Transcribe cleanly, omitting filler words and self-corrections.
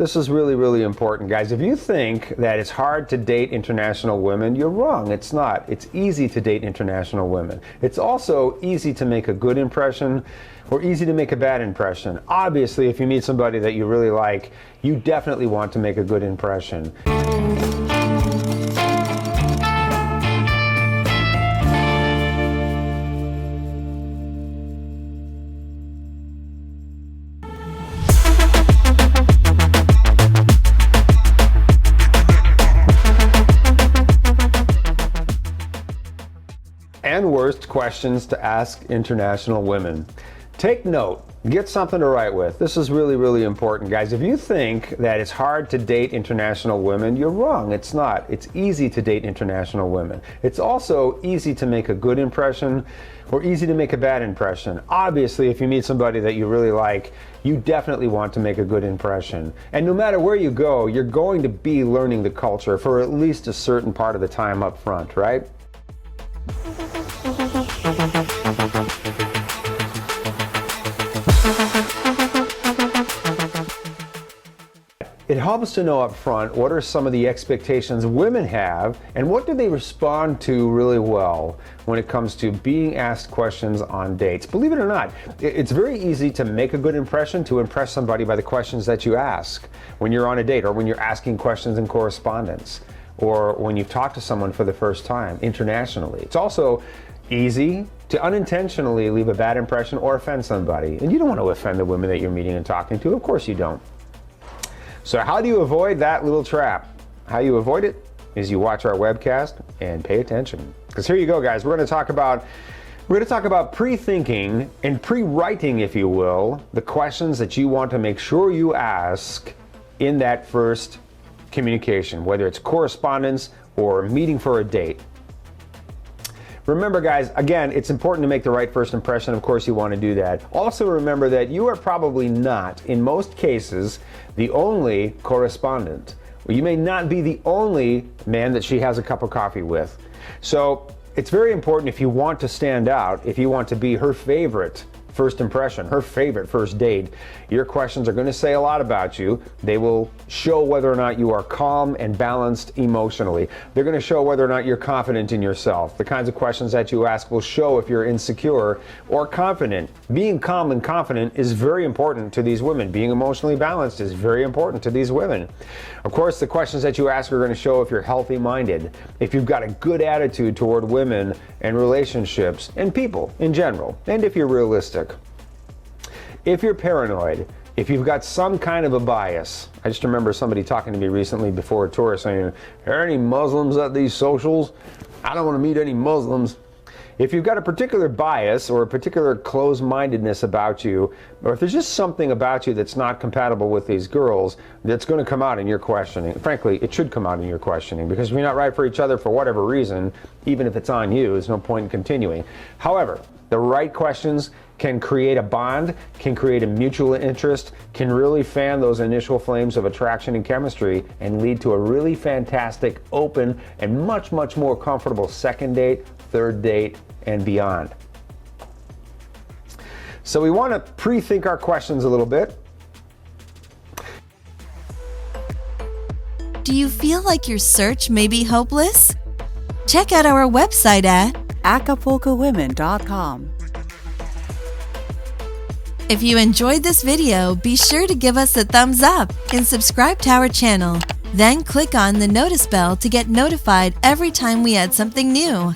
This is really, really important, guys. If you think that it's hard to date international women, you're wrong. It's not. It's easy to date international women. It's also easy to make a good impression or easy to make a bad impression. Obviously, if you meet somebody that you really like, you definitely want to make a good impression. And worst questions to ask international women. Take note, get something to write with. This is really, really important, guys. If you think that it's hard to date international women, you're wrong. It's not. It's easy to date international women. It's also easy to make a good impression or easy to make a bad impression. Obviously, if you meet somebody that you really like, you definitely want to make a good impression. And no matter where you go, you're going to be learning the culture for at least a certain part of the time up front, right? It helps to know up front what are some of the expectations women have and what do they respond to really well when it comes to being asked questions on dates. Believe it or not, it's very easy to make a good impression, to impress somebody by the questions that you ask when you're on a date or when you're asking questions in correspondence or when you talk to someone for the first time internationally. It's also easy to unintentionally leave a bad impression or offend somebody. And you don't want to offend the women that you're meeting and talking to. Of course you don't. So how do you avoid that little trap? How you avoid it is you watch our webcast and pay attention. Because here you go, guys. We're going to talk about pre-thinking and pre-writing, if you will, the questions that you want to make sure you ask in that first communication, whether it's correspondence or meeting for a date. Remember, guys, again, it's important to make the right first impression. Of course, you want to do that. Also, remember that you are probably not, in most cases, the only correspondent. You may not be the only man that she has a cup of coffee with. So it's very important, if you want to stand out, if you want to be her favorite first impression, her favorite first date, your questions are going to say a lot about you. They will show whether or not you are calm and balanced emotionally. They're going to show whether or not you're confident in yourself. The kinds of questions that you ask will show if you're insecure or confident. Being calm and confident is very important to these women. Being emotionally balanced is very important to these women. Of course, the questions that you ask are going to show if you're healthy-minded, if you've got a good attitude toward women and relationships and people in general, and if you're realistic. If you're paranoid, if you've got some kind of a bias. I just remember somebody talking to me recently before a tour saying, "Are there any Muslims at these socials? I don't want to meet any Muslims." If you've got a particular bias or a particular closed-mindedness about you, or if there's just something about you that's not compatible with these girls, that's going to come out in your questioning. Frankly, it should come out in your questioning, because if you're not right for each other for whatever reason, even if it's on you, there's no point in continuing. However, the right questions can create a bond, can create a mutual interest, can really fan those initial flames of attraction and chemistry and lead to a really fantastic, open, and much, much more comfortable second date, third date, and beyond. So we want to pre-think our questions a little bit. Do you feel like your search may be hopeless? Check out our website at acapulcowomen.com. If you enjoyed this video, be sure to give us a thumbs up and subscribe to our channel. Then click on the notice bell to get notified every time we add something new.